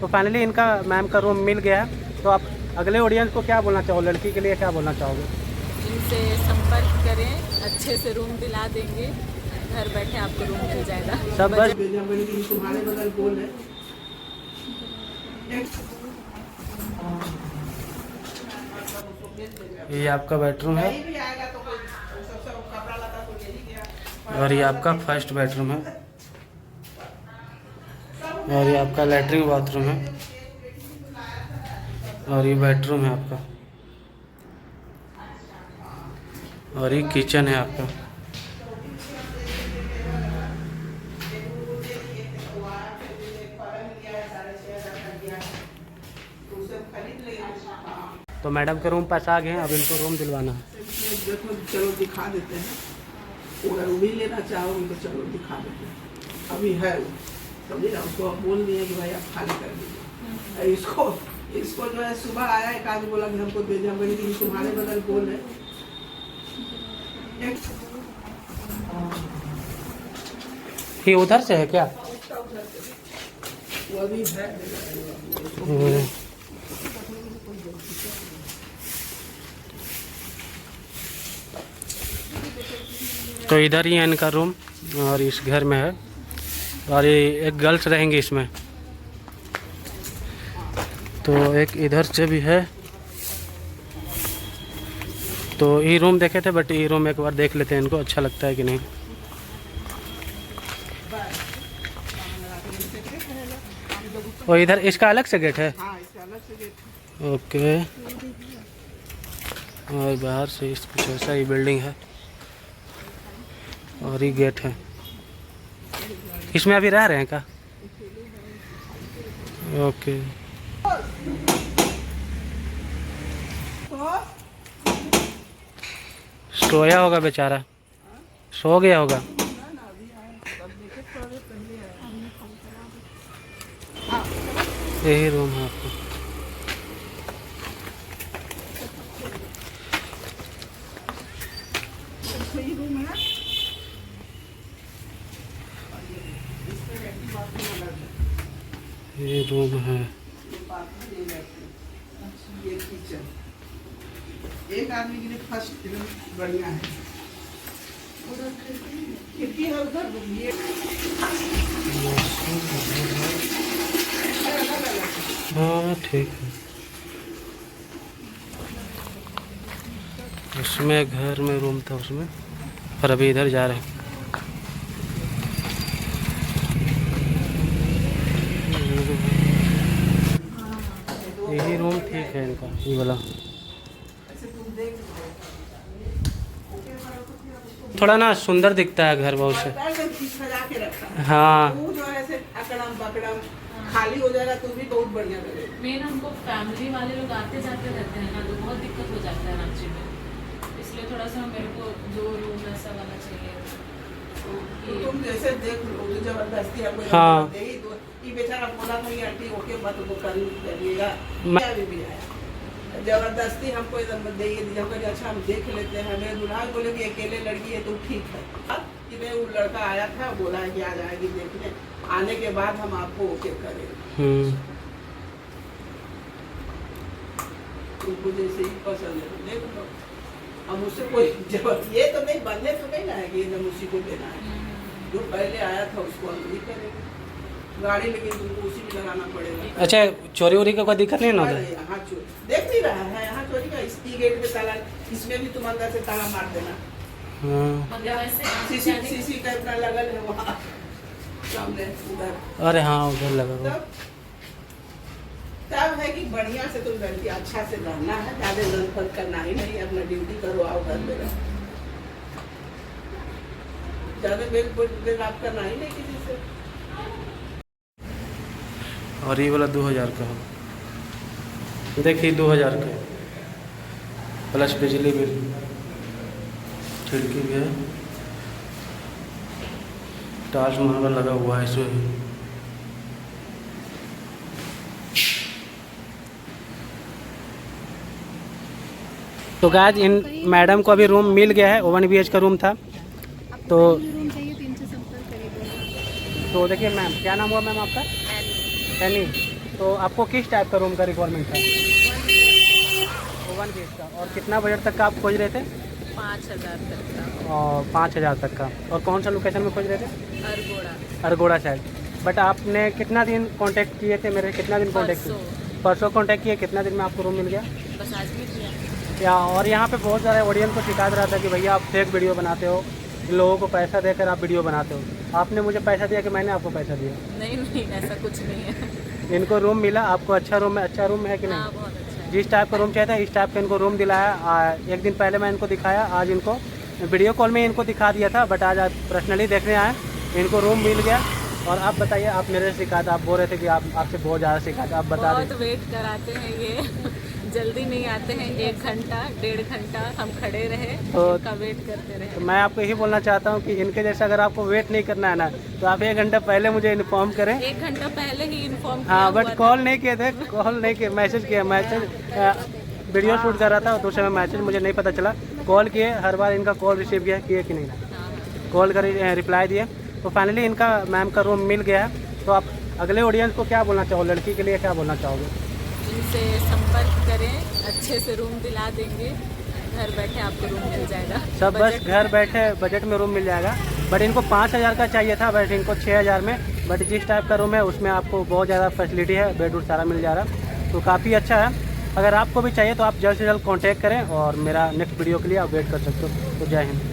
तो फाइनली इनका मैम का रूम मिल गया है। तो आप अगले ऑडियंस को क्या बोलना चाहो, लड़की के लिए क्या बोलना चाहोगे? इनसे संपर्क करें, अच्छे से रूम दिला देंगे, घर बैठे आपको रूम मिल जाएगा। सब बस तुम्हारे बगल बोल है। ये आपका बेडरूम है और ये आपका फर्स्ट बेडरूम है और ये आपका लैट्रिन बाथरूम है और ये बेडरूम है आपका और ये किचन है आपका। तो मैडम के रूम पास आ गए हैं, अब इनको रूम दिलवाना है। देखो चलो दिखा देते हैं, अगर वो भी लेना चाहोगे तो चलो दिखा देते हैं। अभी है वो, समझे ना, उसको अब बोल दिए कि भाई आप खाली कर दीजिए। इसको जो है सुबह आया एक आदमी बोला कि हमको दे दिया, मैंने कि तुम्हारे बगल बोल है। ये उधर से है क्या? वो भी है। तो इधर ही है इनका रूम और इस घर में है और ये एक गर्ल्स रहेंगे इसमें। तो एक इधर से भी है। तो ये रूम देखे थे बट ये रूम एक बार देख लेते हैं, इनको अच्छा लगता है कि नहीं। और इधर इसका अलग से गेट है। हाँ, इसका अलग से गेट। ओके। और बाहर से इस कुछ ऐसा ही बिल्डिंग है और ये गेट है। इसमें अभी रह रहे हैं क्या? ओके। सोया होगा बेचारा, सो गया होगा। यही रूम है आपका। ये रूम है। ये किचन एक आदमी के लिए फर्स्ट बढ़िया है। खिड़की है उधर, ये हाँ ठीक है। उसमें घर में रूम था उसमें, पर अभी इधर जा रहे हैं। यही रूम ठीक है इनका, ये वाला। थोड़ा ना सुंदर दिखता है घर बहुत से। सजा के रखा है। हाँ वो जो है ऐसे अकड़म पकड़म खाली हो जाएगा तो भी बहुत बढ़िया लगेगा। मेन हमको फैमिली वाले लोग आते जाते रहते हैं ना, तो बहुत दिक्कत हो जाता है रांची में, इसलिए थोड़ा सा मेरे को जो रूम ऐसा वाला चाहिए। तो तुम जैसे देख लो, तो जबरदस्ती आपको हाँ। दे ही दो। ये बेचारा बोला था ये आंटी ओके मत वो कर करिएगा, अभी भी आया जबरदस्ती हमको एकदम दे ही दिया। अच्छा हम देख लेते हैं। मेरे दुल्हा बोले कि अकेले लड़की है तो ठीक है कि मैं वो लड़का आया था बोला है कि आ जाएगी देखने, आने के बाद हम आपको ओके करेंगे। तुमको जैसे ही पसंद है देख लो। हम उससे कोई जरूरत ये तो नहीं बनने तो नहीं ना है कि एकदम उसी को देना है। जो पहले आया था उसको हम नहीं करेंगे गाड़ी, लेकिन तुमको उसी में लगाना पड़ेगा। अच्छा, चोरी वोरी का कोई दिक्कत नहीं ना उधर? यहाँ देख नहीं रहा है, यहाँ चोरी का इसी गेट पे ताला, इसमें भी तुम अंदर से ताला मार देना। सीसी कैमरा लगल है वहाँ सामने उधर। अरे हाँ उधर लगा। तब है कि बढ़िया से तुम लड़की अच्छा से रहना है, ज्यादा लड़फड़ करना ही नहीं, अपना ड्यूटी करो आओ घर पे रहो, ज्यादा बेल आप करना ही नहीं किसी से। और ये वाला 2000 का है, देखिए 2000 का प्लस बिजली बिल, खिड़की भी है, ताजमहल लगा हुआ है इसमें। तो गाइस इन मैडम को अभी रूम मिल गया है, 1 BH का रूम था। तो रूम चाहिए 3 से संपर्क करिए। तो देखिए मैम, क्या नाम हुआ मैम आपका? एनी। तो आपको किस टाइप का रूम का रिक्वायरमेंट था? 1 BHK का। और कितना बजट तक का आप खोज रहे थे? 5,000 तक का। और 5,000 तक का। और कौन सा लोकेशन में खोज रहे थे? अरगोड़ा। अरगोड़ा साइड। बट आपने कितना दिन कांटेक्ट किए थे मेरे? कितना दिन कांटेक्ट किए? परसों कांटेक्ट किए। कितना दिन में आपको रूम मिल गया? बस आज भी किया। या और यहाँ पे बहुत सारे ऑडियंस को शिकायत रहा था कि भैया आप फेक वीडियो बनाते हो, इन लोगों को पैसा देकर आप वीडियो बनाते हो। आपने मुझे पैसा दिया कि मैंने आपको पैसा दिया? नहीं ऐसा कुछ नहीं है। इनको रूम मिला आपको? अच्छा रूम है? अच्छा रूम है कि हाँ, नहीं? बहुत अच्छा है। जिस टाइप का रूम चाहिए था इस टाइप का इनको रूम दिलाया। एक दिन पहले मैं इनको दिखाया, आज इनको वीडियो कॉल में इनको दिखा दिया था, बट आज आप पर्सनली देखने आए, इनको रूम मिल गया। और आप बताइए, आप मेरे से शिकायत, आप बोल रहे थे कि आपसे बहुत ज़्यादा शिकायत, आप बता दें। बहुत वेट कराते हैं ये जल्दी नहीं आते हैं। 1 घंटा 1.5 घंटा हम खड़े रहे तो इनका वेट करते रहे। तो मैं आपको यही बोलना चाहता हूँ कि इनके जैसा अगर आपको वेट नहीं करना है ना, तो आप 1 घंटा पहले मुझे इन्फॉर्म करें। 1 घंटा पहले ही इन्फॉर्म किया हाँ, हुआ बट था। कॉल नहीं किए थे, कॉल नहीं किए, मैसेज किया। वीडियो शूट कर रहा था तो उस समय मैसेज मुझे नहीं पता चला। कॉल किए, हर बार इनका कॉल रिसीव किए कि नहीं, हाँ। कॉल कर रिप्लाई दिए। तो फाइनली इनका मैम का रूम मिल गया है। तो आप अगले ऑडियंस को क्या बोलना चाहोगे, लड़की के लिए क्या बोलना चाहोगे? इनसे संपर्क करें, अच्छे से रूम दिला देंगे, घर बैठे आपको रूम मिल जाएगा। सब बस बजट घर बैठे बजट में रूम मिल जाएगा। बट इनको 5,000 का चाहिए था, बट इनको 6,000 में। बट जिस टाइप का रूम है उसमें आपको बहुत ज़्यादा फैसिलिटी है, बेड उड सारा मिल जा रहा, तो काफ़ी अच्छा है। अगर आपको भी चाहिए तो आप जल्द से जल्द कांटेक्ट करें और मेरा नेक्स्ट वीडियो के लिए आप वेट कर सकते हो। तो जय हिंद।